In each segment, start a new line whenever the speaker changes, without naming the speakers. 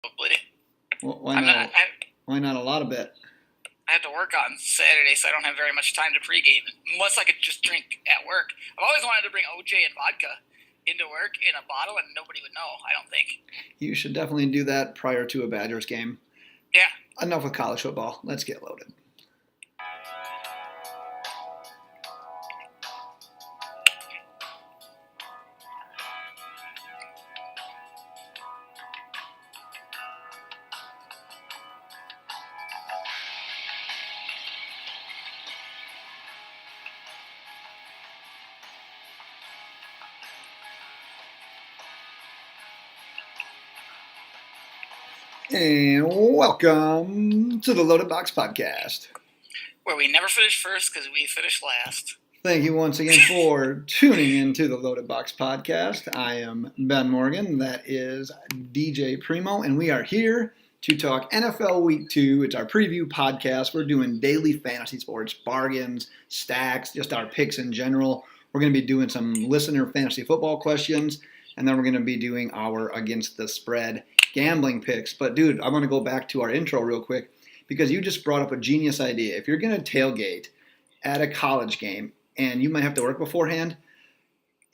Probably.
Well, why
I'm not.
not? Why not a lot of it?
I have to work on Saturday, so I don't have very much time to pregame unless I could just drink at work. I've always wanted to bring OJ and vodka into work in a bottle, and nobody would know. I don't think.
You should definitely do that prior to a Badgers game.
Yeah.
Enough with college football. Let's get loaded. And welcome to the Loaded Box Podcast.
Where we never finish first because we finish last.
Thank you once again for tuning into the Loaded Box Podcast. I am Ben Morgan. That is DJ Primo, and we are here to talk NFL Week 2. It's our preview podcast. We're doing daily fantasy sports, bargains, stacks, just our picks in general. We're going to be doing some listener fantasy football questions, and then we're going to be doing our against the spread gambling picks. But dude, I want to go back to our intro real quick because you just brought up a genius idea. If you're going to tailgate at a college game and you might have to work beforehand,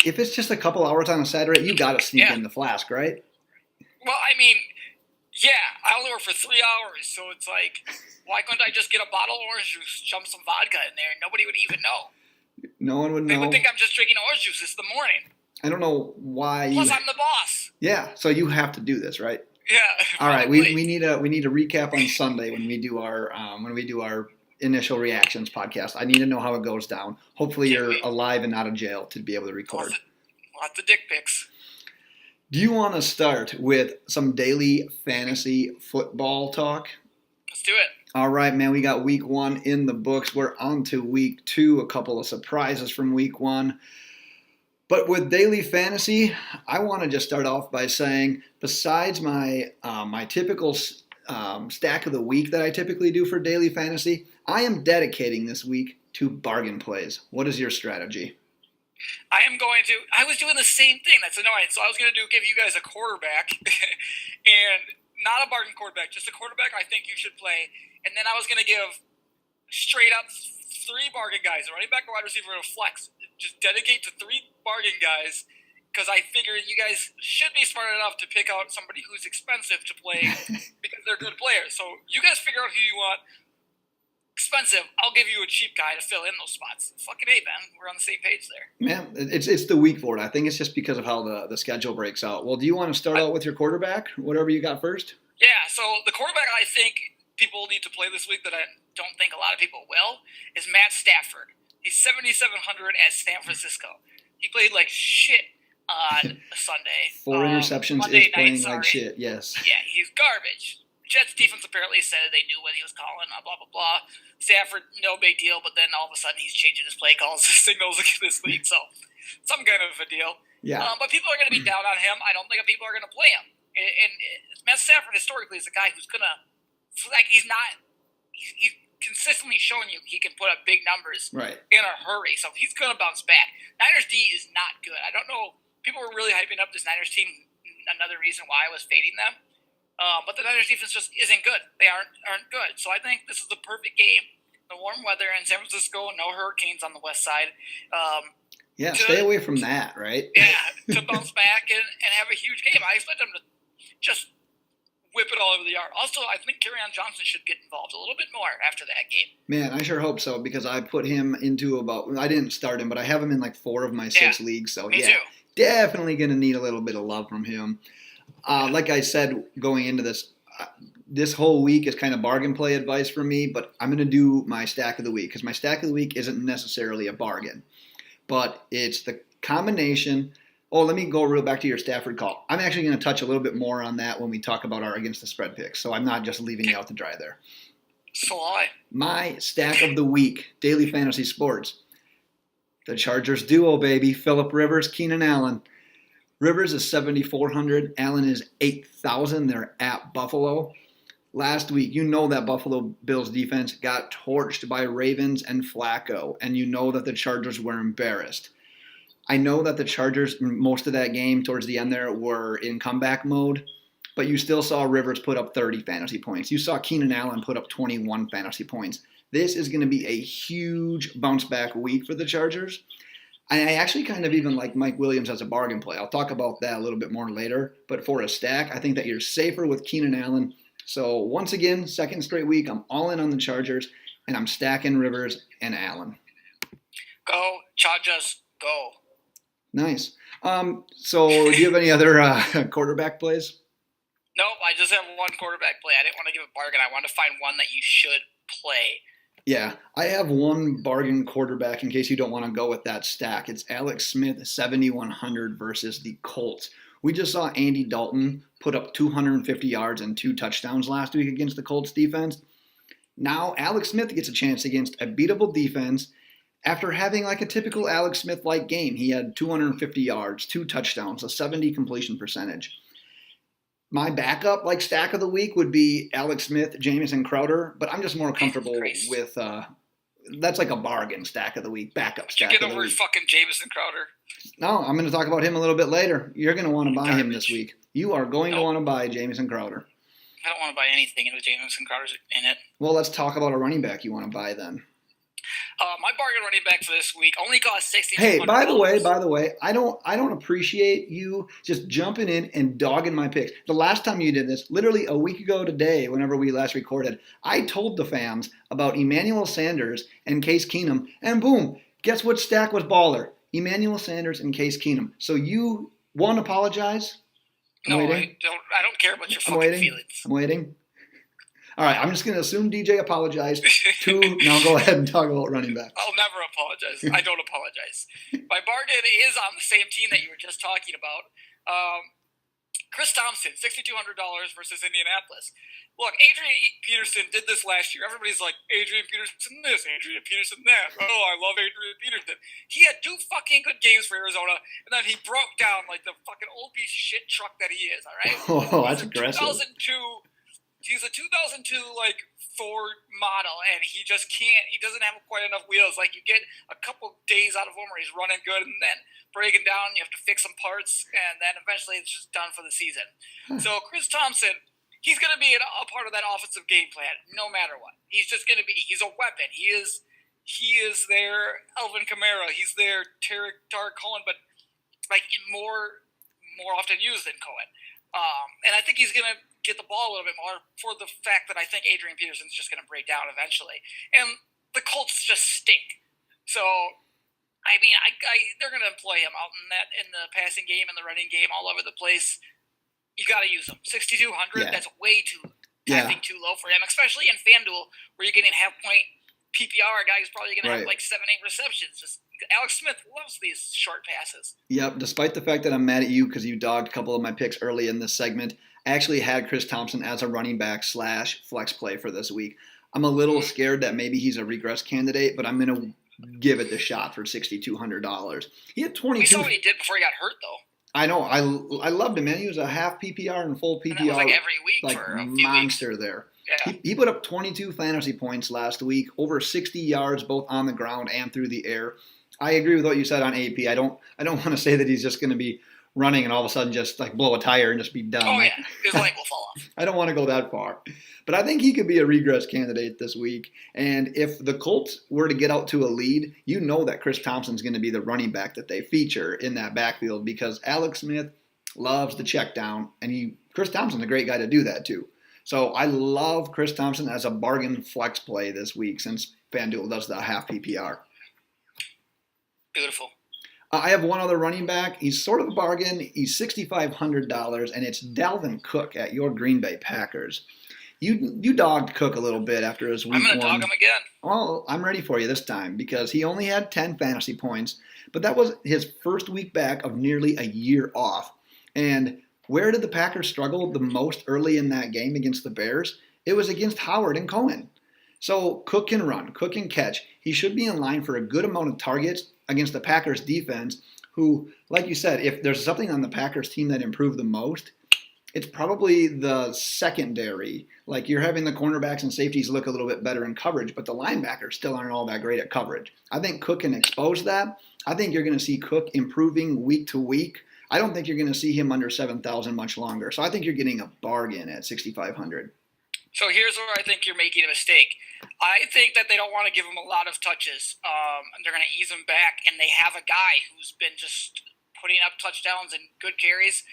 if it's just a couple hours on a Saturday, you got to sneak in the flask, right?
Well, I mean, yeah, I only work for 3 hours, so it's like, why couldn't I just get a bottle of orange juice, jump some vodka in there, and nobody would even know?
No one would know.
They would think I'm just drinking orange juice. It's the morning.
I don't know why.
Plus, I'm the boss.
Yeah, so you have to do this, right?
Yeah.
All right, we need a recap on Sunday when we do our initial reactions podcast. I need to know how it goes down. Hopefully, you're alive and out of jail to be able to record.
Lots of dick pics.
Do you want to start with some daily fantasy football talk?
Let's do it.
All right, man. We got week 1 in the books. We're on to week 2. A couple of surprises from week 1. But with daily fantasy, I want to just start off by saying, besides my typical stack of the week that I typically do for daily fantasy, I am dedicating this week to bargain plays. What is your strategy?
I was doing the same thing. That's annoying. So I was going to give you guys a quarterback, and not a bargain quarterback, just a quarterback I think you should play. And then I was going to give straight up 3 bargain guys, a running back, a wide receiver, and a flex. Just dedicate to 3 bargain guys because I figure you guys should be smart enough to pick out somebody who's expensive to play because they're good players. So you guys figure out who you want. Expensive, I'll give you a cheap guy to fill in those spots. Fucking A, man. We're on the same page there.
Man, it's the week for it. I think it's just because of how the schedule breaks out. Well, do you want to start out with your quarterback? Whatever you got first?
Yeah, so the quarterback I think people need to play this week that I don't think a lot of people will is Matt Stafford. He's 7,700 at San Francisco. He played like shit on Sunday.
4 interceptions
Monday
is playing
night,
like shit, yes.
Yeah, he's garbage. Jets defense apparently said they knew what he was calling, blah, blah, blah. Stafford, no big deal, but then all of a sudden he's changing his play calls, his signals this week, so some kind of a deal.
Yeah.
But people are going to be down on him. I don't think people are going to play him. And Matt Stafford historically is a guy who's going to, like, he's consistently showing you he can put up big numbers in a hurry, so he's going to bounce back. Niners D is not good. I don't know. People were really hyping up this Niners team, another reason why I was fading them. But the Niners defense just isn't good. They aren't good. So I think this is the perfect game. The warm weather in San Francisco, no hurricanes on the west side.
Stay away from that, right?
Yeah, to bounce back and have a huge game. I expect them to just whip it all over the yard. Also, I think Kerryon Johnson should get involved a little bit more after that game.
Man, I sure hope so because I put him into I didn't start him, but I have him in like 4 of my 6 leagues. So
me too.
Definitely going to need a little bit of love from him. Like I said, going into this whole week is kind of bargain play advice for me, but I'm going to do my stack of the week because my stack of the week isn't necessarily a bargain, but it's the combination. Oh, let me go real back to your Stafford call. I'm actually going to touch a little bit more on that when we talk about our against the spread picks, so I'm not just leaving you out to dry there.
So I.
My stack of the week, daily fantasy sports. The Chargers duo, baby. Phillip Rivers, Keenan Allen. Rivers is 7,400. Allen is 8,000. They're at Buffalo. Last week, you know that Buffalo Bills defense got torched by Ravens and Flacco, and you know that the Chargers were embarrassed. I know that the Chargers, most of that game towards the end there, were in comeback mode. but you still saw Rivers put up 30 fantasy points. You saw Keenan Allen put up 21 fantasy points. This is going to be a huge bounce back week for the Chargers. And I actually kind of even like Mike Williams as a bargain play. I'll talk about that a little bit more later. But for a stack, I think that you're safer with Keenan Allen. So once again, second straight week, I'm all in on the Chargers, and I'm stacking Rivers and Allen.
Go, Chargers, go.
Nice. So do you have any other quarterback plays?
Nope, I just have one quarterback play. I didn't want to give a bargain. I wanted to find one that you should play.
Yeah, I have one bargain quarterback in case you don't want to go with that stack. It's Alex Smith, 7,100 versus the Colts. We just saw Andy Dalton put up 250 yards and 2 touchdowns last week against the Colts defense. Now Alex Smith gets a chance against a beatable defense after having like a typical Alex Smith-like game. He had 250 yards, 2 touchdowns, a 70 completion percentage. My backup, like stack of the week, would be Alex Smith, Jamison Crowder, but I'm just more comfortable with that's like a bargain stack of the week, backup stack.
You get over fucking Jamison Crowder.
No, I'm going to talk about him a little bit later. You're going to want to buy him this week. You are going to want to buy Jamison Crowder.
I don't want to buy anything with Jamison Crowder in it.
Well, let's talk about a running back you want to buy then.
My bargain running back for this week only cost $6,200.
Hey, by the way, I don't appreciate you just jumping in and dogging my picks. The last time you did this, literally a week ago today, whenever we last recorded, I told the fans about Emmanuel Sanders and Case Keenum, and boom, guess what stack was baller? Emmanuel Sanders and Case Keenum. So you want to apologize?
No, I don't care about your fucking feelings.
I'm waiting. All right, I'm just going to assume DJ apologized. 2, now go ahead and talk about running back.
I'll never apologize. I don't apologize. My bargain is on the same team that you were just talking about. Chris Thompson, $6,200 versus Indianapolis. Look, Adrian Peterson did this last year. Everybody's like, Adrian Peterson this, Adrian Peterson that. Oh, I love Adrian Peterson. He had 2 fucking good games for Arizona, and then he broke down like the fucking old piece of shit truck that he is, all right?
Oh, that's aggressive.
He's a 2002 like Ford model, and he just can't. He doesn't have quite enough wheels. Like you get a couple days out of him where he's running good, and then breaking down. You have to fix some parts, and then eventually it's just done for the season. So Chris Thompson, he's going to be a part of that offensive game plan, no matter what. He's just going to be. He's a weapon. He is their Alvin Kamara. He's their Tarek Cohen, but like more often used than Cohen. And I think he's going to get the ball a little bit more for the fact that I think Adrian Peterson's just going to break down eventually. And the Colts just stink. So, I mean, they're going to employ him out in the passing game and the running game all over the place. You got to use him. 6,200, that's way too, I think, too low for him, especially in FanDuel where you're getting half-point PPR. A guy who's probably going to have like 7-8 receptions. Alex Smith loves these short passes.
Yep, despite the fact that I'm mad at you because you dogged a couple of my picks early in this segment, I actually had Chris Thompson as a running back / flex play for this week. I'm a little scared that maybe he's a regress candidate, but I'm going to give it the shot for $6,200. He had 22.
We saw what he did before he got hurt, though.
I know. I loved him, man. He was a half PPR and full PPR.
And that was like every week for a few
monster
weeks.
There.
Yeah.
He put up 22 fantasy points last week, over 60 yards both on the ground and through the air. I agree with what you said on AP. I don't want to say that he's just going to be running and all of a sudden just like blow a tire and just be done.
Oh, yeah. His leg will fall off.
I don't want to go that far. But I think he could be a regress candidate this week. And if the Colts were to get out to a lead, you know that Chris Thompson's going to be the running back that they feature in that backfield because Alex Smith loves the check down. And Chris Thompson's a great guy to do that too. So I love Chris Thompson as a bargain flex play this week since FanDuel does the half PPR.
Beautiful.
I have one other running back. He's sort of a bargain. He's $6,500, and it's Dalvin Cook at your Green Bay Packers. You dogged Cook a little bit after his week 1.
I'm going to dog him again.
Well, I'm ready for you this time because he only had 10 fantasy points, but that was his first week back of nearly a year off. And where did the Packers struggle the most early in that game against the Bears? It was against Howard and Cohen. So Cook can run, Cook can catch. He should be in line for a good amount of targets against the Packers defense, who, like you said, if there's something on the Packers team that improved the most, it's probably the secondary. Like you're having the cornerbacks and safeties look a little bit better in coverage, but the linebackers still aren't all that great at coverage. I think Cook can expose that. I think you're going to see Cook improving week to week. I don't think you're going to see him under 7,000 much longer. So I think you're getting a bargain at 6,500.
So here's where I think you're making a mistake. I think that they don't want to give him a lot of touches. They're going to ease him back, and they have a guy who's been just putting up touchdowns and good carries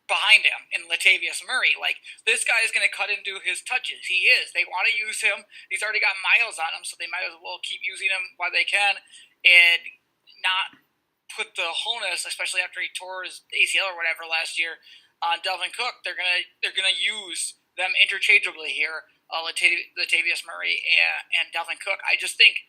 behind him in Latavius Murray. Like, this guy is going to cut into his touches. He is. They want to use him. He's already got miles on him, so they might as well keep using him while they can and not put the onus, especially after he tore his ACL or whatever last year, on Dalvin Cook. They're gonna use them interchangeably here, Latavius Murray and Dalvin Cook. I just think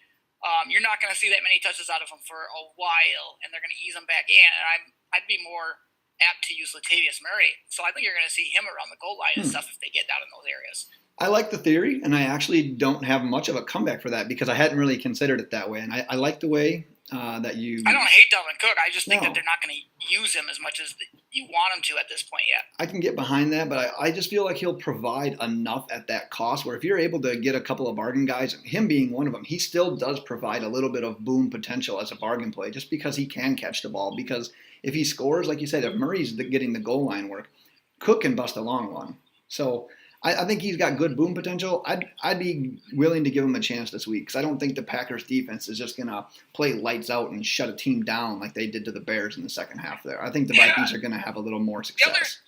you're not gonna see that many touches out of him for a while, and they're gonna ease him back in. And I'd be more apt to use Latavius Murray, so I think you're gonna see him around the goal line and stuff if they get down in those areas.
I like the theory, and I actually don't have much of a comeback for that because I hadn't really considered it that way. And I like the way that you.
I don't hate Dalvin Cook. I just think that they're not going to use him as much as you want him to at this point yet.
I can get behind that, but I just feel like he'll provide enough at that cost where if you're able to get a couple of bargain guys, him being one of them, he still does provide a little bit of boom potential as a bargain play just because he can catch the ball. Because if he scores, like you said, if Murray's getting the goal line work, Cook can bust a long one. So I think he's got good boom potential. I'd be willing to give him a chance this week because I don't think the Packers defense is just going to play lights out and shut a team down like they did to the Bears in the second half there. I think the Vikings are going to have a little more success.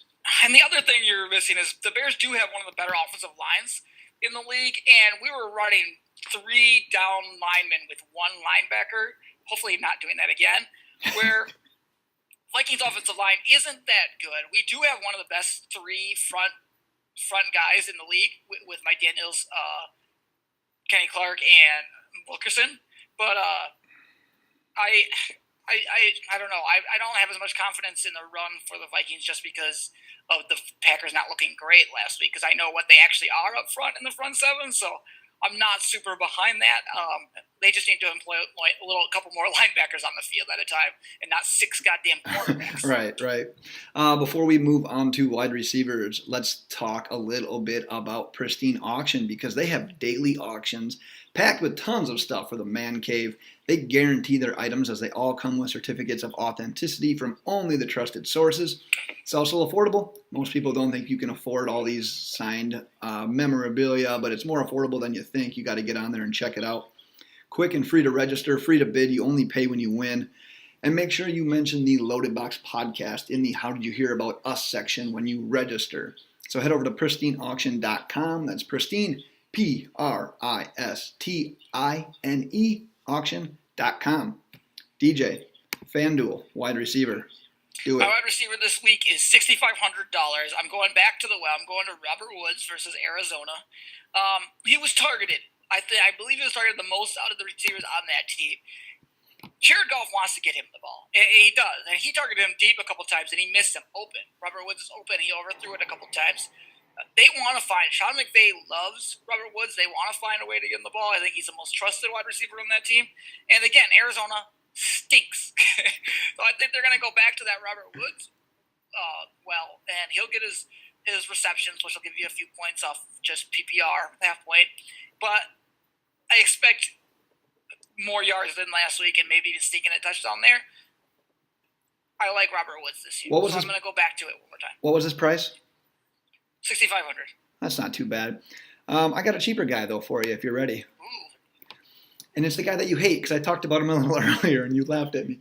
The other thing you're missing is the Bears do have one of the better offensive lines in the league, and we were running 3 down linemen with 1 linebacker. Hopefully not doing that again, where Vikings offensive line isn't that good. We do have one of the best 3 front guys in the league with Mike Daniels, Kenny Clark, and Wilkerson. But I don't know. I don't have as much confidence in the run for the Vikings just because of the Packers not looking great last week, because I know what they actually are up front in the front 7. So I'm not super behind that. They just need to employ a couple more linebackers on the field at a time and not 6 goddamn quarterbacks.
Right. Before we move on to wide receivers, let's talk a little bit about Pristine Auction because they have daily auctions packed with tons of stuff for the man cave. They guarantee their items as they all come with certificates of authenticity from only the trusted sources. It's also affordable. Most people don't think you can afford all these signed memorabilia, but it's more affordable than you think. You got to get on there and check it out. Quick and free to register, free to bid. You only pay when you win. And make sure you mention the Loaded Box podcast in the How Did You Hear About Us section when you register. So head over to pristineauction.com. That's Pristine, Pristine, auction.com. DJ, FanDuel, wide receiver. Do it.
My wide receiver this week is $6,500. I'm going back to the well. I'm going to Robert Woods versus Arizona. He was targeted. I believe he was targeted the most out of the receivers on that team. Jared Goff wants to get him the ball. He does. And he targeted him deep a couple times, and he missed him open. Robert Woods is open. He overthrew it a couple times. They want to find – Sean McVay loves Robert Woods. They want to find a way to get him the ball. I think he's the most trusted wide receiver on that team. And, again, Arizona stinks. So I think they're going to go back to that Robert Woods and he'll get his receptions, which will give you a few points off just PPR, half point. But I expect more yards than last week and maybe even sneaking a touchdown there. I like Robert Woods this year, so I'm going to go back to it one more time.
What was his price?
$6,500.
That's not too bad. I got a cheaper guy, though, for you if you're ready.
Ooh.
And it's the guy that you hate because I talked about him a little earlier and you laughed at me.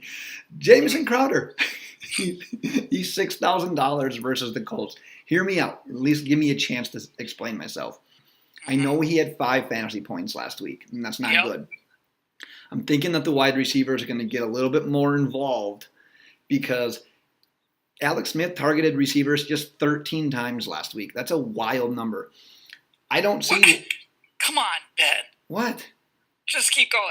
Jamison Crowder. He's $6,000 versus the Colts. Hear me out. At least give me a chance to explain myself. I know he had 5 fantasy points last week, and that's not good. I'm thinking that the wide receivers are going to get a little bit more involved because Alex Smith targeted receivers just 13 times last week. That's a wild number. I don't see...
What? Come on, Ben.
What?
Just keep going.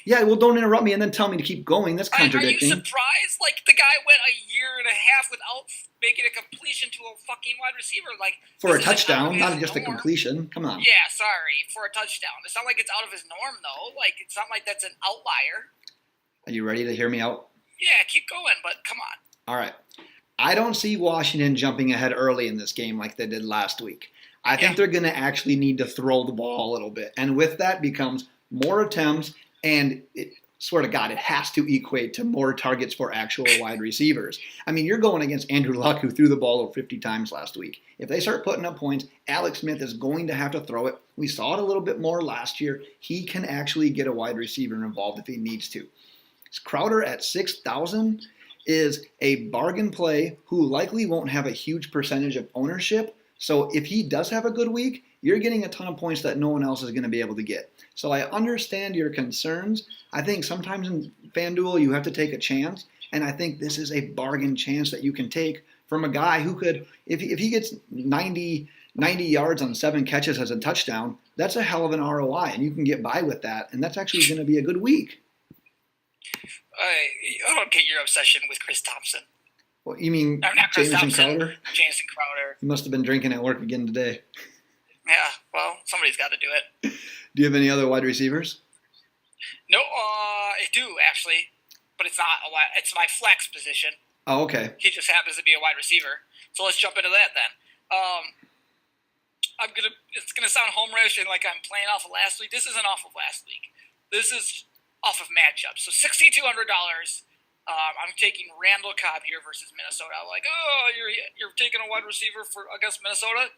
Yeah, well, don't interrupt me and then tell me to keep going. That's contradicting.
Are you surprised? The guy went a year and a half without making a completion to a fucking wide receiver.
For a touchdown, not just a completion. Come on.
Yeah, sorry. For a touchdown. It's not like it's out of his norm, though. It's not like that's an outlier.
Are you ready to hear me out?
Yeah, keep going, but come on.
All right. I don't see Washington jumping ahead early in this game like they did last week. I think they're going to actually need to throw the ball a little bit. And with that becomes more attempts, and swear to God, it has to equate to more targets for actual wide receivers. I mean, you're going against Andrew Luck, who threw the ball over 50 times last week. If they start putting up points, Alex Smith is going to have to throw it. We saw it a little bit more last year. He can actually get a wide receiver involved if he needs to. Crowder at 6,000 is a bargain play who likely won't have a huge percentage of ownership. So if he does have a good week, you're getting a ton of points that no one else is going to be able to get. So I understand your concerns. I think sometimes in FanDuel you have to take a chance, and I think this is a bargain chance that you can take from a guy who could, if he gets 90 yards on 7 catches as a touchdown, that's a hell of an ROI, and you can get by with that, and that's actually going to be a good week.
I don't get your obsession with Chris Thompson.
Well, you mean
not Chris
Jamison
Thompson,
Crowder?
Jamison Crowder.
You must have been drinking at work again today.
Yeah, well, somebody's got to do it.
Do you have any other wide receivers?
No, I do actually, but it's not a wide. It's my flex position.
Oh, okay.
He just happens to be a wide receiver. So let's jump into that then. It's gonna sound homerish and like I'm playing off of last week. This isn't off of last week. This is off of matchups. So $6,200. I'm taking Randall Cobb here versus Minnesota. I'm like, oh, you're taking a wide receiver against Minnesota.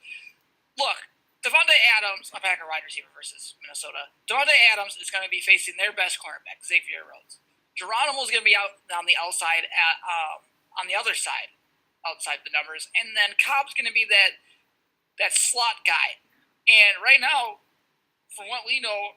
Look, Devontae Adams, a Packer wide receiver versus Minnesota. Devontae Adams is going to be facing their best cornerback, Xavier Rhodes. Geronimo's going to be out on the outside, on the other side, outside the numbers, and then Cobb's going to be that slot guy. And right now, from what we know,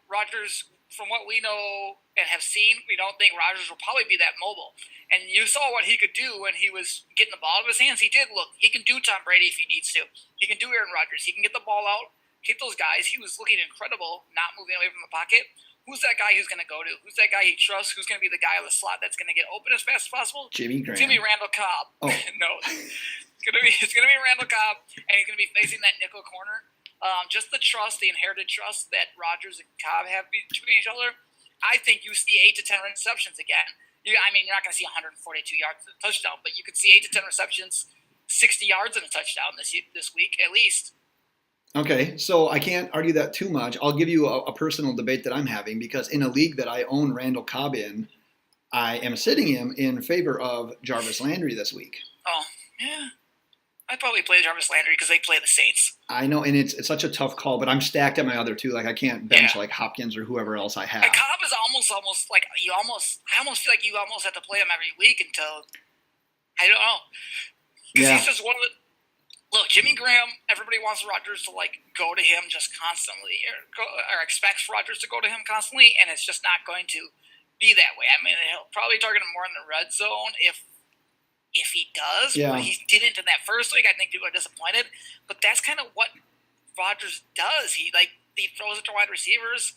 and have seen, we don't think Rodgers will probably be that mobile. And you saw what he could do when he was getting the ball out of his hands. He did. Look, he can do Tom Brady if he needs to. He can do Aaron Rodgers. He can get the ball out, hit those guys. He was looking incredible, not moving away from the pocket. Who's that guy he's going to go to? Who's that guy he trusts? Who's going to be the guy in the slot that's going to get open as fast as possible?
Jimmy Graham.
It's going to be Randall Cobb.
Oh.
No. It's going to be Randall Cobb, and he's going to be facing that nickel corner. Just the trust, the inherited trust that Rodgers and Cobb have between each other. I think you see 8 to 10 receptions again. You're not going to see 142 yards and a touchdown, but you could see 8 to 10 receptions, 60 yards and a touchdown this week at least.
Okay, so I can't argue that too much. I'll give you a personal debate that I'm having because in a league that I own Randall Cobb in, I am sitting him in favor of Jarvis Landry this week.
Oh, yeah. I'd probably play Jarvis Landry because they play the Saints.
I know, and it's such a tough call, but I'm stacked at my other two. Like I can't bench like Hopkins or whoever else I have.
And Cobb is almost like I almost feel like you almost have to play him every week until I don't know. Because he's just one of the. Look, Jimmy Graham. Everybody wants Rodgers to go to him just constantly, or expects Rodgers to go to him constantly, and it's just not going to be that way. I mean, he'll probably target him more in the red zone if he does, but he didn't in that first week. I think people are disappointed, but that's kind of what Rodgers does. He throws it to wide receivers,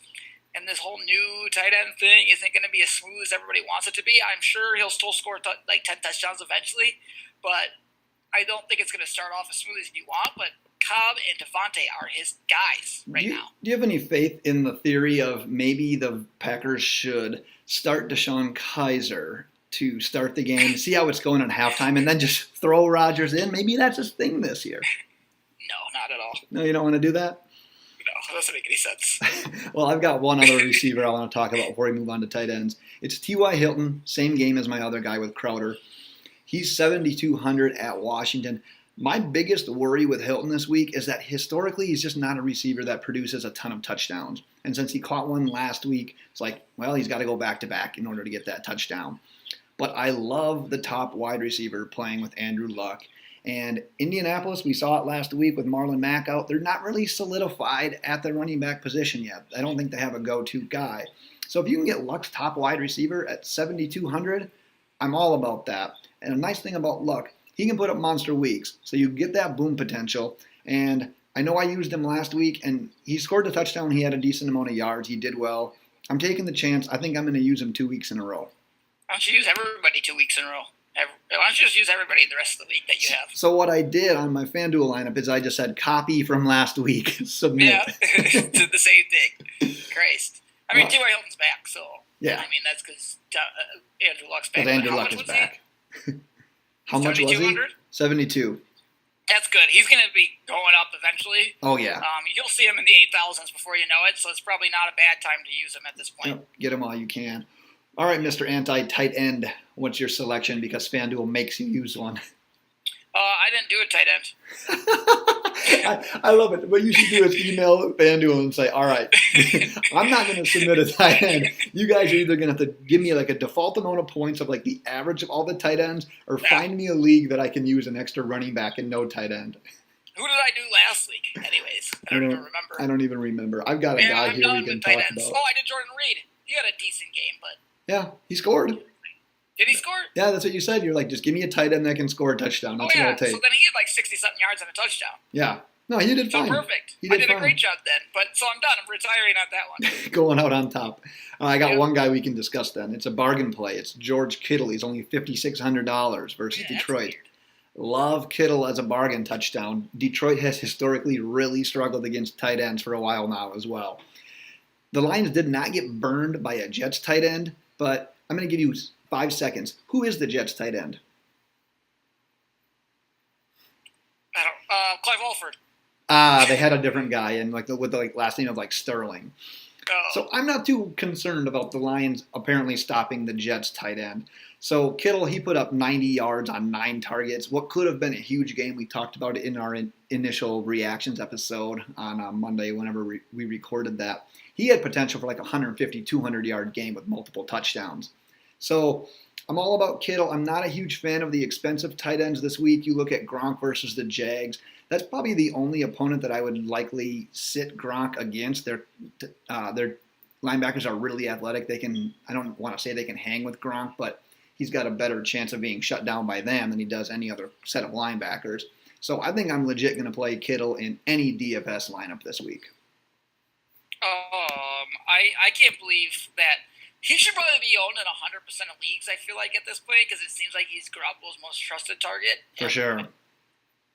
and this whole new tight end thing isn't going to be as smooth as everybody wants it to be. I'm sure he'll still score 10 touchdowns eventually, but I don't think it's going to start off as smooth as you want. But Cobb and Devontae are his guys now.
Do you have any faith in the theory of maybe the Packers should start DeShone Kizer to start the game, see how it's going at halftime, and then just throw Rodgers in? Maybe that's his thing this year.
No, not at all.
No, you don't want to do that?
No, that doesn't make any sense.
Well, I've got one other receiver I want to talk about before we move on to tight ends. It's T.Y. Hilton, same game as my other guy with Crowder. He's 7,200 at Washington. My biggest worry with Hilton this week is that historically he's just not a receiver that produces a ton of touchdowns. And since he caught one last week, it's like, well, he's got to go back-to-back in order to get that touchdown. But I love the top wide receiver playing with Andrew Luck. And Indianapolis, we saw it last week with Marlon Mack out. They're not really solidified at the running back position yet. I don't think they have a go-to guy. So if you can get Luck's top wide receiver at 7,200, I'm all about that. And a nice thing about Luck, he can put up monster weeks. So you get that boom potential. And I know I used him last week, and he scored a touchdown. He had a decent amount of yards. He did well. I'm taking the chance. I think I'm going to use him 2 weeks in a row.
Why don't you use everybody 2 weeks in a row? Why don't you just use everybody the rest of the week that you have?
So what I did on my FanDuel lineup is I just said copy from last week, submit.
Yeah, did the same thing. Christ. I mean, T.Y. Hilton's back, so
yeah.
I mean, that's because Andrew Luck's back.
Because Andrew Luck is back. How much was he? 72.
That's good. He's going to be going up eventually.
Oh, yeah.
You'll see him in the 8,000s before you know it, so it's probably not a bad time to use him at this point.
Yep. Get him while you can. All right, Mr. Anti-Tight End, what's your selection? Because FanDuel makes you use one.
I didn't do a tight end.
I love it. What you should do is email FanDuel and say, all right, I'm not going to submit a tight end. You guys are either going to have to give me like a default amount of points of like the average of all the tight ends, or find me a league that I can use an extra running back and no tight end.
Who did I do last week? Anyways, I don't even remember.
I don't even remember. I've got a guy here we can talk about.
Oh, I did Jordan Reed. He had a decent game, but
yeah, he scored.
Did he score?
Yeah, that's what you said. You're like, just give me a tight end that can score a touchdown. That's what I'll take.
So then he had like 60-something yards and a touchdown.
Yeah. No, he did fine.
So perfect. I did a great job then. But so I'm done. I'm retiring on that one.
Going out on top. I got one guy we can discuss then. It's a bargain play. It's George Kittle. He's only $5,600 versus Detroit. Love Kittle as a bargain touchdown. Detroit has historically really struggled against tight ends for a while now as well. The Lions did not get burned by a Jets tight end, but I'm going to give you 5 seconds. Who is the Jets tight end?
I don't. Clive Walford.
They had a different guy, and with the last name of like Sterling.
Oh.
So I'm not too concerned about the Lions apparently stopping the Jets tight end. So Kittle, he put up 90 yards on 9 targets. What could have been a huge game. We talked about it in our initial reactions episode on Monday whenever we recorded that. He had potential for like a 150, 200-yard game with multiple touchdowns. So I'm all about Kittle. I'm not a huge fan of the expensive tight ends this week. You look at Gronk versus the Jags. That's probably the only opponent that I would likely sit Gronk against. Their linebackers are really athletic. I don't want to say they can hang with Gronk, but he's got a better chance of being shut down by them than he does any other set of linebackers. So I think I'm legit going to play Kittle in any DFS lineup this week.
I can't believe that. He should probably be owned in 100% of leagues, I feel like, at this point, because it seems like he's Garoppolo's most trusted target.
For sure.
I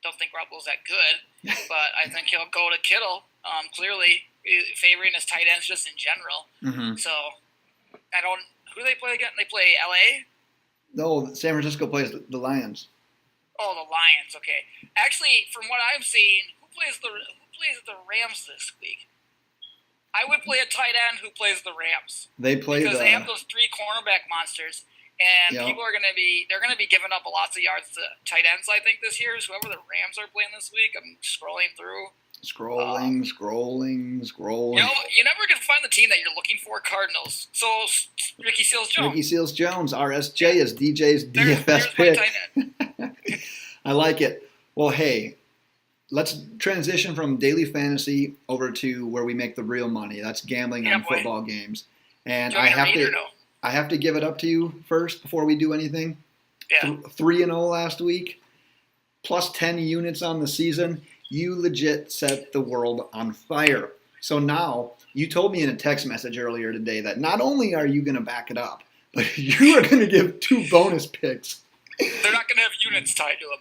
don't think Garoppolo's that good, but I think he'll go to Kittle, clearly favoring his tight ends just in general.
Mm-hmm.
So, who do they play again? They play L.A.?
No, San Francisco plays the Lions.
Oh, the Lions, okay. Actually, from what I'm seeing, who plays the Rams this week? I would play a tight end who plays the Rams.
They play
because they have those 3 cornerback monsters, and people are going to be giving up lots of yards to tight ends. I think this year, so whoever the Rams are playing this week, I'm scrolling through.
Scrolling.
You know, you never can find the team that you're looking for. Cardinals. So Ricky Seals-Jones.
RSJ is DJ's DFS pick. I like it. Well, hey. Let's transition from daily fantasy over to where we make the real money. That's gambling on football games. And I have to give it up to you first before we do anything.
Yeah.
3-0 last week, plus 10 units on the season. You legit set the world on fire. So now, you told me in a text message earlier today that not only are you going to back it up, but you are going to give 2 bonus picks.
They're not going to have units tied to them,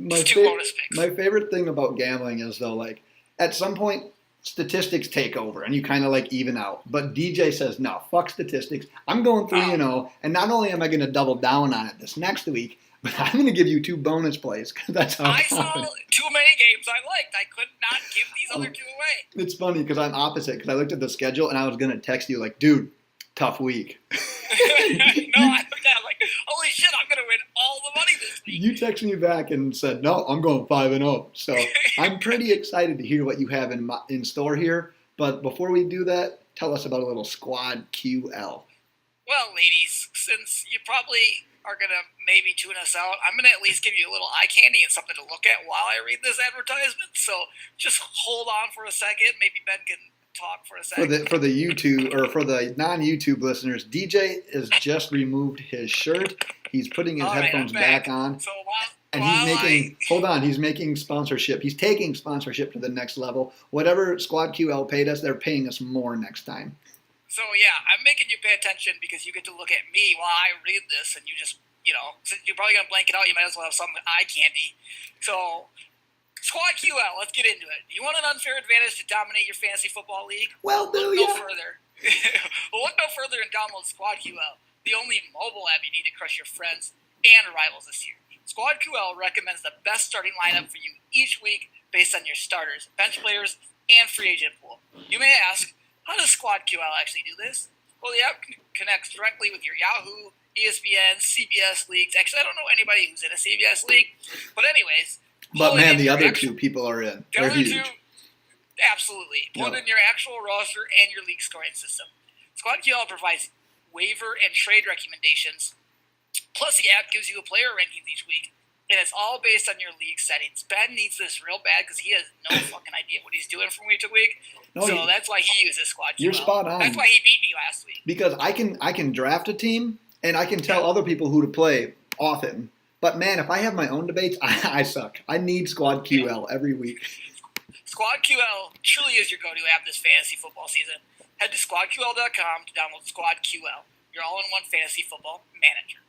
though. Just 2 bonus picks.
My favorite thing about gambling is, though, like, at some point, statistics take over, and you kind of, like, even out. But DJ says, no, fuck statistics. I'm going 3-0, and not only am I going to double down on it this next week, but I'm going to give you 2 bonus plays, because that's how
I saw too many games I liked. I could not give these other 2 away.
It's funny, because I'm opposite, because I looked at the schedule, and I was going to text you, like, dude, tough week.
No, I looked at it like, holy shit, I'm going to win all the money this week.
You texted me back and said, no, I'm going 5-0. So I'm pretty excited to hear what you have in store here. But before we do that, tell us about a little Squad QL.
Well, ladies, since you probably are going to maybe tune us out, I'm going to at least give you a little eye candy and something to look at while I read this advertisement. So just hold on for a second. Maybe Ben can talk for a second.
For the YouTube or for the non-YouTube listeners, DJ has just removed his shirt. He's putting his headphones back on.
So
he's making sponsorship. He's taking sponsorship to the next level. Whatever Squad QL paid us, they're paying us more next time.
So yeah, I'm making you pay attention because you get to look at me while I read this, and you just, since you're probably gonna blank it out, you might as well have some eye candy. So Squad QL, let's get into it. You want an unfair advantage to dominate your fantasy football league?
Well,
look no further. Look no further and download Squad QL, the only mobile app you need to crush your friends and rivals this year. Squad QL recommends the best starting lineup for you each week based on your starters, bench players, and free agent pool. You may ask, how does Squad QL actually do this? Well, the app connects directly with your Yahoo, ESPN, CBS leagues. Actually, I don't know anybody who's in a CBS league. But anyways.
But man, the other two people are in. They're huge.
Absolutely. Put in your actual roster and your league scoring system. SquadQL provides waiver and trade recommendations. Plus, the app gives you a player rankings each week. And it's all based on your league settings. Ben needs this real bad because he has no fucking idea what he's doing from week to week. So that's why he uses SquadQL.
You're spot on.
That's why he beat me last week.
Because I can draft a team and I can tell other people who to play often. But man, if I have my own debates, I suck. I need SquadQL every week.
SquadQL truly is your go-to app this fantasy football season. Head to squadql.com to download SquadQL, your all-in-one fantasy football manager.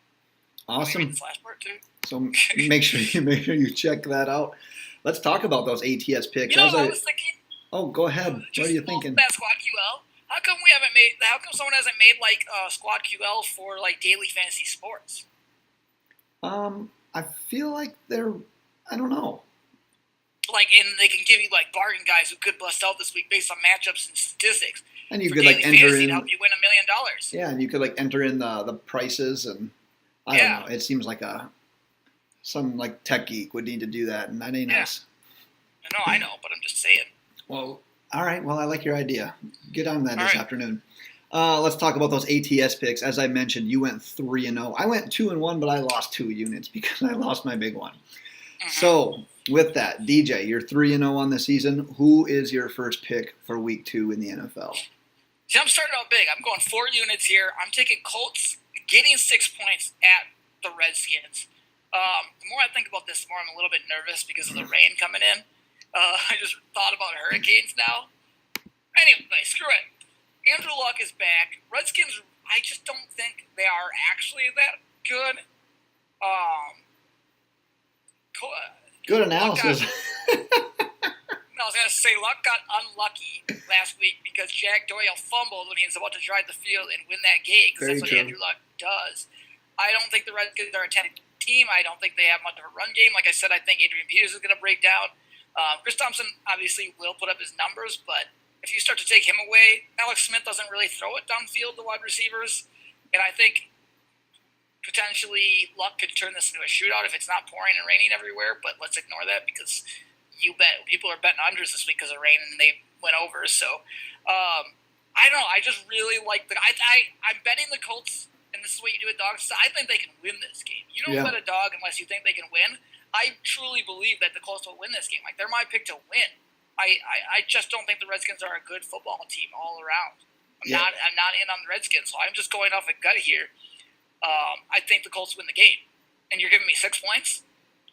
Awesome.
Part too.
So make sure you check that out. Let's talk about those ATS picks.
You know what I was thinking?
Oh, go ahead. What are you thinking?
That SquadQL. How come someone hasn't made like SquadQL for like daily fantasy sports?
I feel like I don't know.
Like, and they can give you like bargain guys who could bust out this week based on matchups and statistics.
And you could like enter in
to help you win $1 million.
Yeah, and you could like enter in the prices, and I don't know. It seems like some like tech geek would need to do that, and that ain't nice.
No, I know, but I'm just saying.
Well, all right. Well, I like your idea. Get on that this afternoon. Let's talk about those ATS picks. As I mentioned, you went 3-0. I went 2-1, but I lost 2 units because I lost my big one. Mm-hmm. So with that, DJ, you're 3-0 on the season. Who is your first pick for Week 2 in the NFL?
See, I'm starting out big. I'm going 4 units here. I'm taking Colts, getting 6 points at the Redskins. The more I think about this, the more I'm a little bit nervous because of the rain coming in. I just thought about hurricanes now. Anyway, screw it. Andrew Luck is back. Redskins, I just don't think they are actually that good.
Good analysis.
I was going to say Luck got unlucky last week because Jack Doyle fumbled when he was about to drive the field and win that game because that's what Andrew Luck does. I don't think the Redskins are a 10 team. I don't think they have much of a run game. Like I said, I think Adrian Peters is going to break down. Chris Thompson obviously will put up his numbers, but if you start to take him away, Alex Smith doesn't really throw it downfield to wide receivers, and I think potentially Luck could turn this into a shootout if it's not pouring and raining everywhere, but let's ignore that because people are betting unders this week because of rain and they went over. So I don't know. I just really like I'm betting the Colts, and this is what you do with dogs. So I think they can win this game. You don't bet a dog unless you think they can win. I truly believe that the Colts will win this game. Like, they're my pick to win. I just don't think the Redskins are a good football team all around. I'm not in on the Redskins, so I'm just going off a gut here. I think the Colts win the game, and you're giving me 6 points.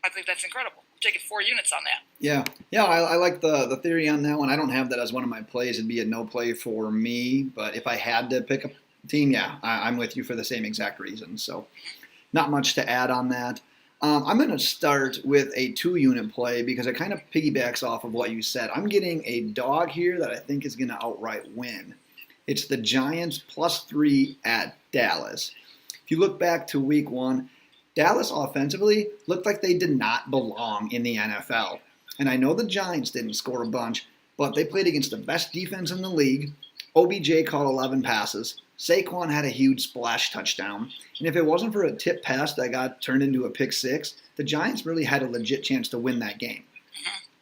I think that's incredible. I'm taking 4 units on that. Yeah.
I like the theory on that one. I don't have that as one of my plays. It'd be a no play for me, but if I had to pick a team, I'm with you for the same exact reason. So, not much to add on that. I'm going to start with a 2-unit play because it kind of piggybacks off of what you said. I'm getting a dog here that I think is going to outright win. It's the Giants +3 at Dallas. If you look back to Week 1, Dallas offensively looked like they did not belong in the NFL. And I know the Giants didn't score a bunch, but they played against the best defense in the league. OBJ caught 11 passes. Saquon had a huge splash touchdown. And if it wasn't for a tip pass that got turned into a pick 6, the Giants really had a legit chance to win that game.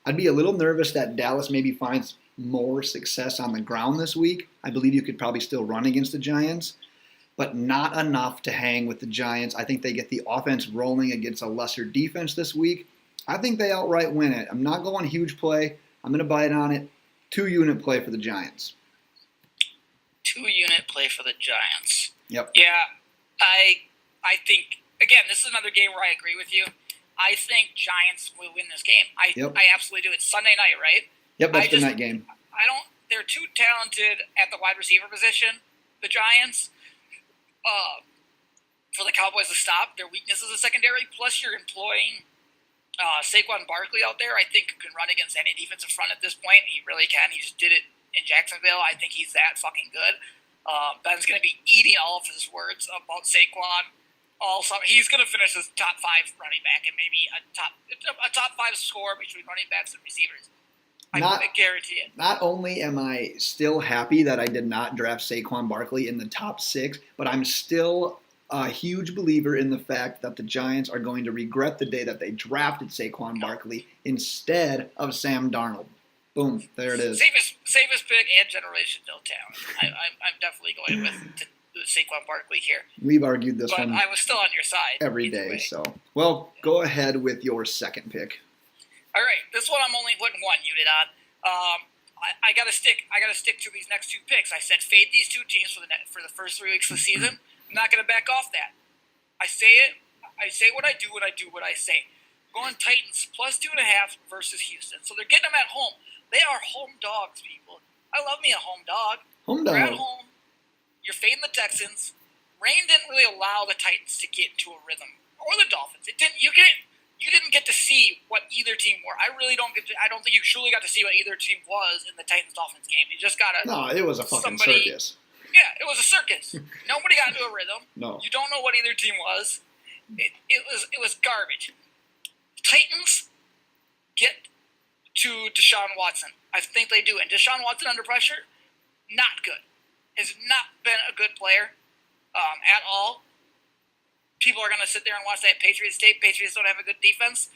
I'd be a little nervous that Dallas maybe finds more success on the ground this week. I believe you could probably still run against the Giants, but not enough to hang with the Giants. I think they get the offense rolling against a lesser defense this week. I think they outright win it. I'm not going huge play. I'm going to bite on it. 2-unit play for the Giants.
2-unit play for the Giants.
Yep.
Yeah, I think, again, this is another game where I agree with you. I think Giants will win this game. I absolutely do. It's Sunday night, right?
Yep, that's the night game.
They're too talented at the wide receiver position, the Giants, for the Cowboys to stop. Their weakness is the secondary, plus you're employing Saquon Barkley out there. I think can run against any defensive front at this point. He really can. He just did it in Jacksonville. I think he's that fucking good. Ben's going to be eating all of his words about Saquon. He's going to finish as top 5 running back and maybe a top 5 score between running backs and receivers. I guarantee it.
Not only am I still happy that I did not draft Saquon Barkley in the top 6, but I'm still a huge believer in the fact that the Giants are going to regret the day that they drafted Saquon Barkley instead of Sam Darnold. Boom, there it is.
Safest pick and generational talent. I'm definitely going with Saquon Barkley here.
We've argued this one.
But I was still on your side
every day. So, well, go ahead with your second pick.
All right, this one I'm only putting one unit on. I gotta stick to these next 2 picks. I said fade these 2 teams for the first 3 weeks of the season. I'm not gonna back off that. I say it. I say what I do. What I do. What I say. Going Titans plus 2.5 versus Houston. So they're getting them at home. They are home dogs, people. I love me a home dog.
Home dog.
You're at home. You're fading the Texans. Rain didn't really allow the Titans to get into a rhythm, or the Dolphins. It didn't. You didn't get to see what either team were. I really don't get to. I don't think you truly got to see what either team was in the Titans Dolphins game. You just got to.
No, it was a fucking circus.
Yeah, it was a circus. Nobody got into a rhythm.
No.
You don't know what either team was. It was garbage. Titans get to Deshaun Watson. I think they do. And Deshaun Watson under pressure, not good. Has not been a good player at all. People are going to sit there and watch that Patriots tape. Patriots don't have a good defense.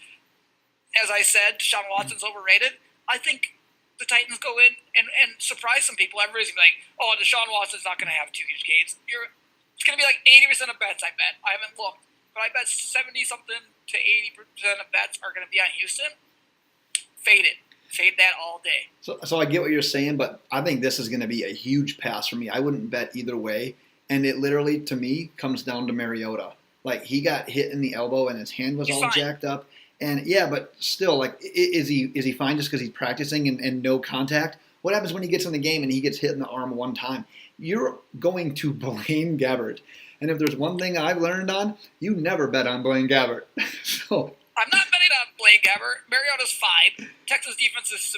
As I said, Deshaun Watson's overrated. I think the Titans go in and surprise some people. Everybody's going to be like, oh, Deshaun Watson's not going to have 2 huge games. It's going to be like 80% of bets, I bet. I haven't looked. But I bet 70-something to 80% of bets are going to be on Houston. Fade it. Fade that all day.
So I get what you're saying, but I think this is going to be a huge pass for me. I wouldn't bet either way. And it literally, to me, comes down to Mariota. Like, he got hit in the elbow and his hand was all jacked up. And, yeah, but still, like, is he fine just because he's practicing and no contact? What happens when he gets in the game and he gets hit in the arm one time? You're going to Blaine Gabbert. And if there's one thing I've learned on, you never bet on Blaine Gabbert. So
I'm not betting on Blaine Gabbert. Mariota's fine. Texas defense is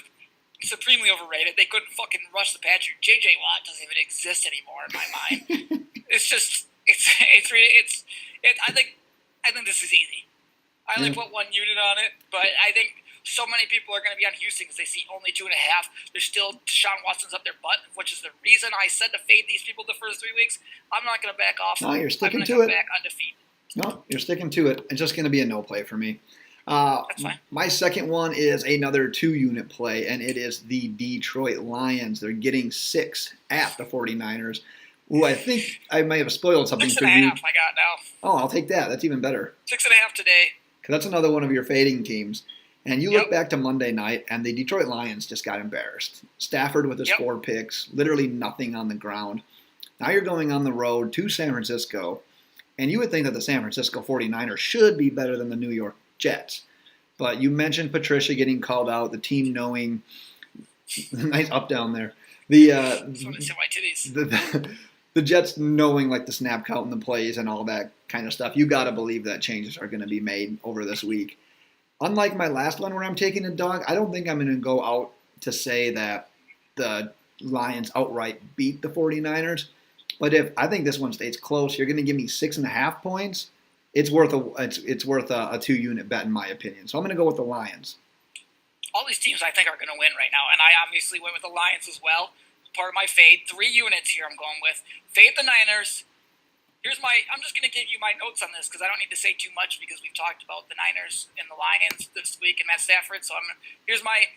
supremely overrated. They couldn't fucking rush the passer. J.J. Watt doesn't even exist anymore in my mind. It's just I think this is easy. I only put one unit on it, but I think so many people are going to be on Houston because they see only 2.5. There's still Deshaun Watson's up their butt, which is the reason I said to fade these people the first 3 weeks. I'm not going to back off.
No, you're sticking
I'm
to
gonna
it.
come back undefeated.
No, you're sticking to it. It's just going to be a no play for me.
That's fine.
My second one is another 2-unit play, and it is the Detroit Lions. They're getting 6 at the 49ers. Ooh, I think I may have spoiled something for you.
6.5 I got now.
Oh, I'll take that. That's even better.
6.5 today.
Because that's another one of your fading teams. And you look back to Monday night, and the Detroit Lions just got embarrassed. Stafford with his 4 picks, literally nothing on the ground. Now you're going on the road to San Francisco, and you would think that the San Francisco 49ers should be better than the New York Jets. But you mentioned Patricia getting called out, the team knowing – nice up down there. The Jets knowing like the snap count and the plays and all that kind of stuff. You got to believe that changes are going to be made over this week. Unlike my last one where I'm taking a dog, I don't think I'm going to go out to say that the Lions outright beat the 49ers. But if I think this one stays close, you're going to give me 6.5 points. It's worth a 2-unit bet in my opinion. So I'm going to go with the Lions.
All these teams I think are going to win right now, and I obviously went with the Lions as well. Part of my fade. 3 units here I'm going with. Fade the Niners. I'm just going to give you my notes on this because I don't need to say too much because we've talked about the Niners and the Lions this week and Matt Stafford. So here's my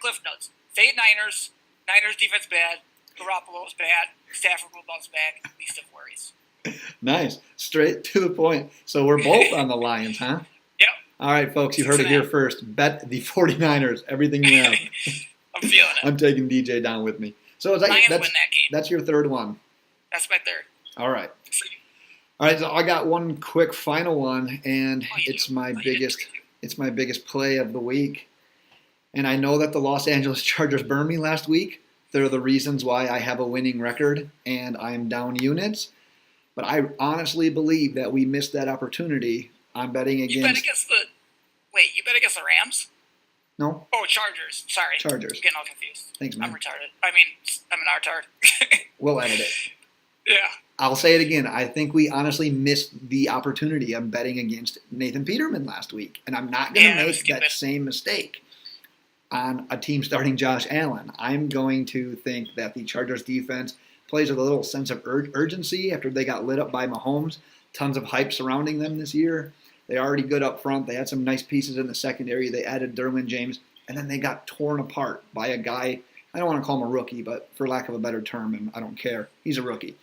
cliff notes. Fade Niners. Niners defense bad. Garoppolo's bad. Stafford will bounce back. Least of worries.
Nice. Straight to the point. So we're both on the Lions, huh?
Yep.
All right, folks, you heard it here first. Bet the 49ers. Everything you have.
I'm feeling it.
I'm taking DJ down with me. So
Lions win that game.
That's your third one.
That's my third.
All right. All right, so I got one quick final one, and it's my biggest play of the week. And I know that the Los Angeles Chargers burned me last week. They're the reasons why I have a winning record and I'm down units. But I honestly believe that we missed that opportunity. I'm betting against.
You bet against the Rams?
No.
Oh, Chargers. Sorry.
Chargers.
I'm getting all confused.
Thanks, man.
I'm retarded. I'm an artard.
We'll edit it.
Yeah.
I'll say it again. I think we honestly missed the opportunity of betting against Nathan Peterman last week. And I'm not going to make that same mistake. on a team starting Josh Allen. I'm going to think that the Chargers defense plays with a little sense of urgency after they got lit up by Mahomes. Tons of hype surrounding them this year. They're already good up front. They had some nice pieces in the secondary. They added Derwin James, and then they got torn apart by a guy. I don't want to call him a rookie, but for lack of a better term, and I don't care, he's a rookie.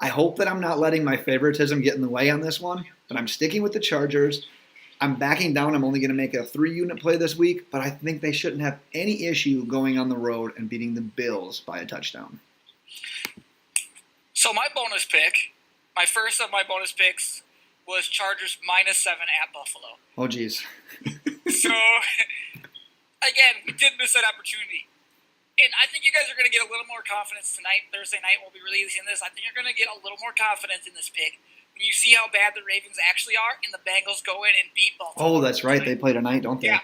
I hope that I'm not letting my favoritism get in the way on this one, but I'm sticking with the Chargers. I'm backing down. I'm only going to make a 3-unit play this week, but I think they shouldn't have any issue going on the road and beating the Bills by a touchdown.
So my bonus pick, my first of my bonus picks, was Chargers -7 at Buffalo.
Oh, geez.
So, again, we did miss that opportunity. And I think you guys are going to get a little more confidence tonight. Thursday night, we'll be releasing this. I think you're going to get a little more confidence in this pick when you see how bad the Ravens actually are and the Bengals go in and beat Baltimore.
Oh, that's right. They play tonight, don't they?
Yeah.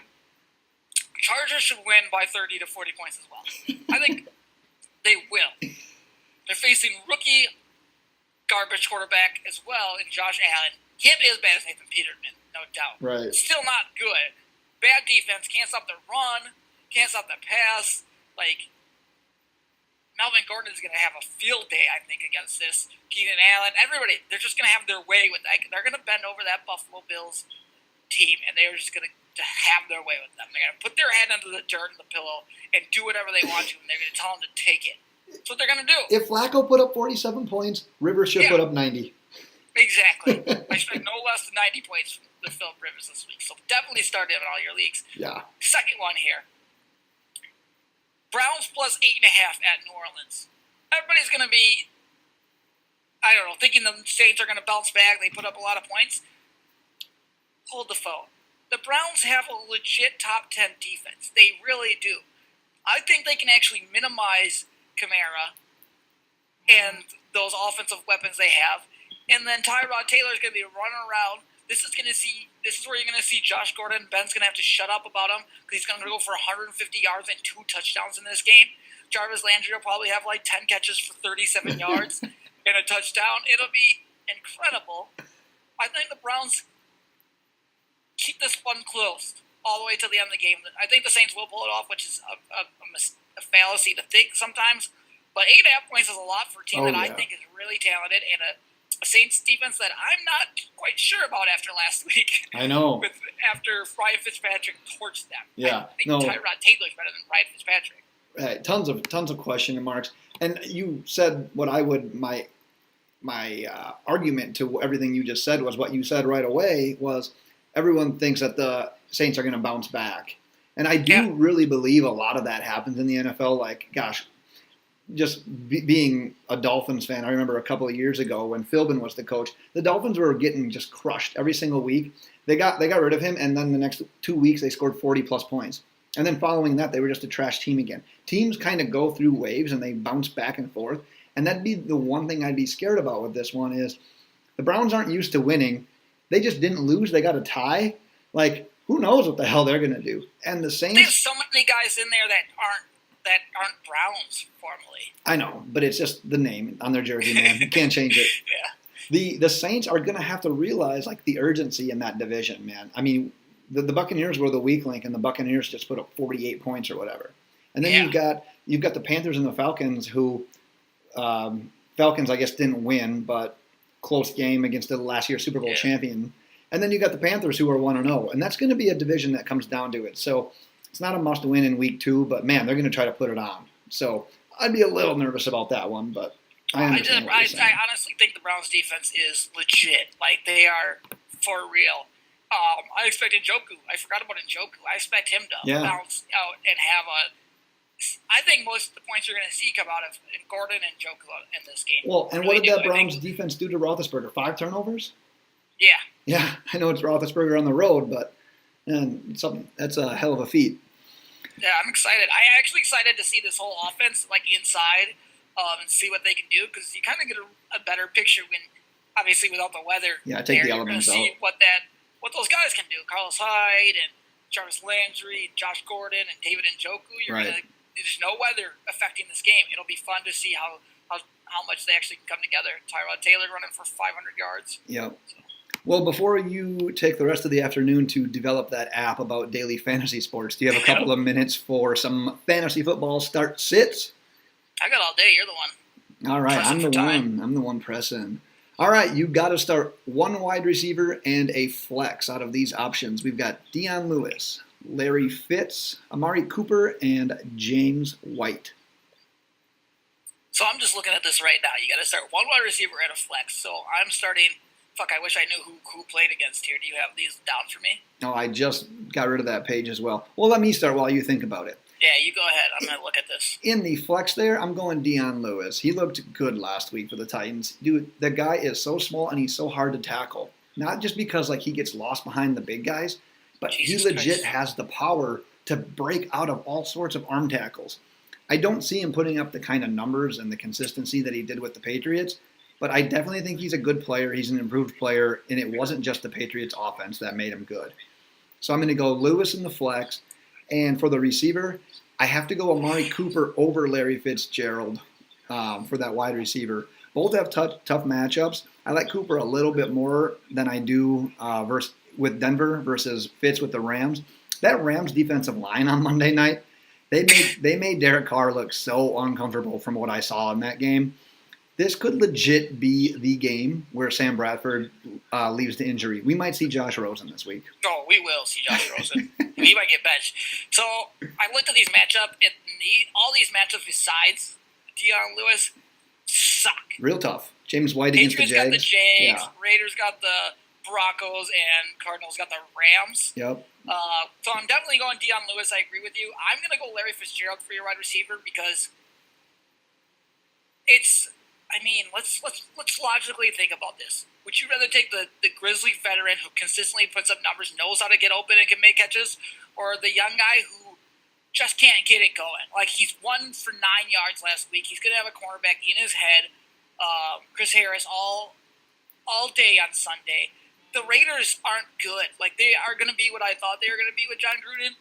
Chargers should win by 30 to 40 points as well. I think they will. They're facing rookie garbage quarterback as well in Josh Allen. Can't be as bad as Nathan Peterman, no doubt.
Right.
Still not good. Bad defense. Can't stop the run. Can't stop the pass. Like, Melvin Gordon is going to have a field day, I think, against this. Keenan Allen, everybody, they're just going to have their way with that. They're going to bend over that Buffalo Bills team, and they're just going to have their way with them. They're going to put their head under the dirt and the pillow and do whatever they want to, and they're going to tell them to take it. That's what they're going to do.
If Flacco put up 47 points, Rivers should put up 90.
Exactly. I expect no less than 90 points from the Philip Rivers this week. So definitely start him in all your leagues.
Yeah.
Second one here. Browns plus 8.5 at New Orleans. Everybody's going to be, I don't know, thinking the Saints are going to bounce back. They put up a lot of points. Hold the phone. The Browns have a legit top 10 defense. They really do. I think they can actually minimize Kamara and those offensive weapons they have. And then Tyrod Taylor is going to be running around. This is where you're going to see Josh Gordon. Ben's going to have to shut up about him because he's going to go for 150 yards and 2 touchdowns in this game. Jarvis Landry will probably have like 10 catches for 37 yards and a touchdown. It'll be incredible. I think the Browns keep this one close all the way to the end of the game. I think the Saints will pull it off, which is a fallacy to think sometimes. But 8.5 points is a lot for a team I think is really talented and a Saints defense that I'm not quite sure about after last week.
I know.
After Ryan Fitzpatrick torched them.
Yeah.
I think Tyrod Taylor's better than Ryan Fitzpatrick.
Right. Tons of question marks. And you said what I would my argument to everything you just said was what you said right away was everyone thinks that the Saints are going to bounce back. And I do really believe a lot of that happens in the NFL. Like, gosh, just being a Dolphins fan, I remember a couple of years ago when Philbin was the coach, the Dolphins were getting just crushed every single week. They got rid of him, and then the next 2 weeks they scored 40-plus points. And then following that, they were just a trash team again. Teams kind of go through waves, and they bounce back and forth. And that'd be the one thing I'd be scared about with this one is the Browns aren't used to winning. They just didn't lose. They got a tie. Like, who knows what the hell they're going to do. And the Saints...
There's so many guys in there that aren't Browns formally.
I know, but it's just the name on their jersey, man. You can't change it.
Yeah.
The Saints are going to have to realize like the urgency in that division, man. I mean, the Buccaneers were the weak link, and the Buccaneers just put up 48 points or whatever. And then you've got the Panthers and the Falcons, who Falcons I guess didn't win, but close game against the last year's Super Bowl champion. And then you got the Panthers, who are 1-0, and that's going to be a division that comes down to it. So it's not a must-win in week 2, but man, they're going to try to put it on. So I'd be a little nervous about that one, but I understand what you're saying.
I honestly think the Browns defense is legit. Like, they are for real. I expect Njoku. I forgot about Njoku. I expect him to bounce out and have I think most of the points you're going to see come out of Gordon and Njoku in this game.
Well, and what did that Browns defense do to Roethlisberger? 5 turnovers?
Yeah.
Yeah, I know it's Roethlisberger on the road, but that's a hell of a feat.
Yeah, I'm excited. I'm actually excited to see this whole offense, like, inside and see what they can do, because you kind of get a better picture when, obviously, without the weather.
Yeah, take the elements out.
You're going to see what those guys can do. Carlos Hyde and Jarvis Landry, Josh Gordon, and David Njoku. There's no weather affecting this game. It'll be fun to see how much they actually can come together. Tyrod Taylor running for 500 yards.
Yep. Well, before you take the rest of the afternoon to develop that app about daily fantasy sports, do you have a couple of minutes for some fantasy football start sits?
I got all day. You're the one.
All right,
Pressing
I'm
for
the
time.
one. I'm the one pressing. All right, you've got to start one wide receiver and a flex out of these options. We've got Dion Lewis, Larry Fitz, Amari Cooper, and James White.
So I'm just looking at this right now. You got to start one wide receiver and a flex. So I'm starting. Fuck, I wish I knew who played against here. Do you have these down for me?
Oh, I just got rid of that page as well. Well, let me start while you think about it.
Yeah, you go ahead. I'm going to look at this.
In the flex there, I'm going Dion Lewis. He looked good last week for the Titans. Dude, the guy is so small and he's so hard to tackle. Not just because like he gets lost behind the big guys, but
Jesus
he legit
Christ.
has the power to break out of all sorts of arm tackles. I don't see him putting up the kind of numbers and the consistency that he did with the Patriots, but I definitely think he's a good player. He's an improved player, and it wasn't just the Patriots offense that made him good. So I'm going to go Lewis in the flex, and for the receiver, I have to go Amari Cooper over Larry Fitzgerald for that wide receiver. Both have tough matchups. I like Cooper a little bit more than I do with Denver versus Fitz with the Rams. That Rams defensive line on Monday night, they made Derek Carr look so uncomfortable from what I saw in that game. This could legit be the game where Sam Bradford leaves to injury. We might see Josh Rosen this week.
Oh, we will see Josh Rosen. He might get benched. So I looked at these matchups, and all these matchups besides Dion Lewis suck.
Real tough. James White against the
Patriots
Jags.
got the Jags,
Yeah.
Raiders got the Broncos, and Cardinals got the Rams.
Yep.
So I'm definitely going Dion Lewis. I agree with you. I'm going to go Larry Fitzgerald for your wide receiver because it's. I mean, let's logically think about this. Would you rather take the grizzly veteran who consistently puts up numbers, knows how to get open and can make catches, or the young guy who just can't get it going? Like, he's 1 for 9 yards last week. He's going to have a cornerback in his head. Chris Harris all day on Sunday. The Raiders aren't good. Like, they are going to be what I thought they were going to be with John Gruden.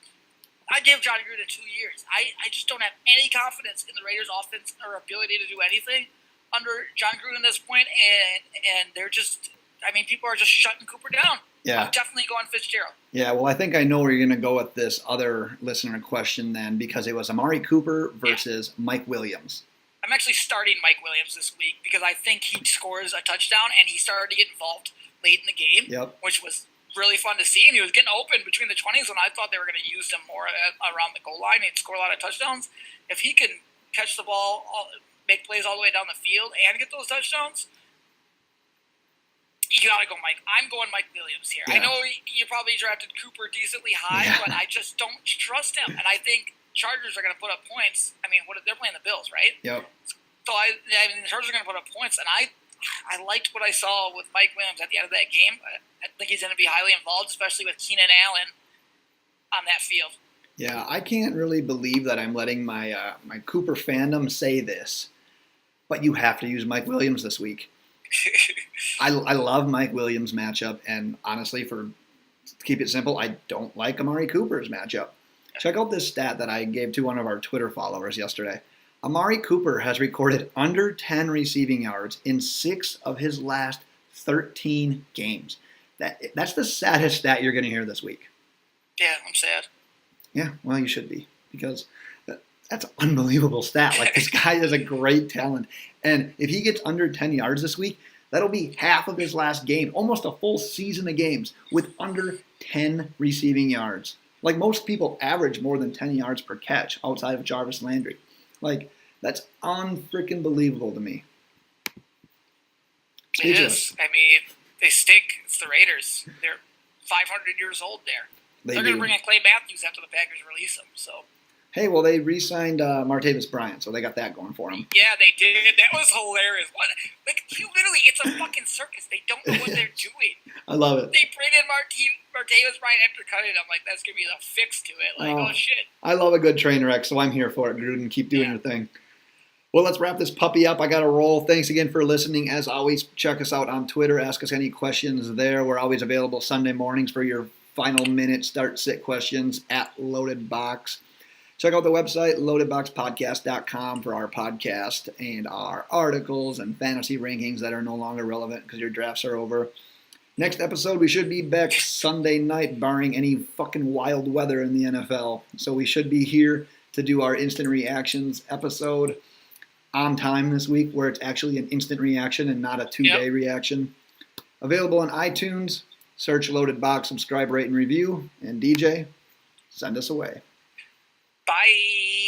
I give John Gruden 2 years. I just don't have any confidence in the Raiders' offense or ability to do anything under John Gruden at this point, and they're just, I mean, people are just shutting Cooper down.
Yeah.
I'm definitely going Fitzgerald.
Yeah, well, I think I know where you're going to go with this other listener question then, because it was Amari Cooper versus Mike Williams.
I'm actually starting Mike Williams this week because I think he scores a touchdown, and he started to get involved late in the game,
Yep.
which was really fun to see, and he was getting open between the 20s when I thought they were going to use him more around the goal line and score a lot of touchdowns. If he can catch the ball, make plays all the way down the field, and get those touchdowns, you got to go Mike. I'm going Mike Williams here.
Yeah.
I know you probably drafted Cooper decently high,
Yeah.
but I just don't trust him, and I think Chargers are going to put up points. I mean, they're playing the Bills, right?
Yep.
So I mean, the Chargers are going to put up points, and I liked what I saw with Mike Williams at the end of that game. I think he's going to be highly involved, especially with Keenan Allen on that field.
Yeah, I can't really believe that I'm letting my my Cooper fandom say this, but you have to use Mike Williams this week. I love Mike Williams' matchup, and honestly, to keep it simple, I don't like Amari Cooper's matchup. Check out this stat that I gave to one of our Twitter followers yesterday. Amari Cooper has recorded under 10 receiving yards in 6 of his last 13 games. That's the saddest stat you're going to hear this week.
Yeah, I'm sad.
Yeah, well, you should be, because that's an unbelievable stat. Like, this guy is a great talent. And if he gets under 10 yards this week, that'll be half of his last game, almost a full season of games with under 10 receiving yards. Like, most people average more than 10 yards per catch outside of Jarvis Landry. Like, that's unfreaking believable to me.
It is. I mean, they stink. It's the Raiders. They're 500 years old there. They're going to bring in Clay Matthews after the Packers release him. So.
Hey, well, they re-signed Martavis Bryant, so they got that going for them.
Yeah, they did. That was hilarious. What? Like, literally, it's a fucking circus. They don't know what they're doing.
I love it.
They bring in Martavis Bryant after cutting him. Like, that's going to be the fix to it. Like, oh shit.
I love a good train wreck, so I'm here for it, Gruden. Keep doing your thing. Well, let's wrap this puppy up. I got to roll. Thanks again for listening. As always, check us out on Twitter. Ask us any questions there. We're always available Sunday mornings for your final minute start-sit questions at Loaded Box. Check out the website, loadedboxpodcast.com, for our podcast and our articles and fantasy rankings that are no longer relevant because your drafts are over. Next episode, we should be back Sunday night, barring any fucking wild weather in the NFL. So we should be here to do our instant reactions episode on time this week, where it's actually an instant reaction and not a 2-day reaction. Available on iTunes. Search Loaded Box, subscribe, rate, and review. And DJ, send us away.
Bye.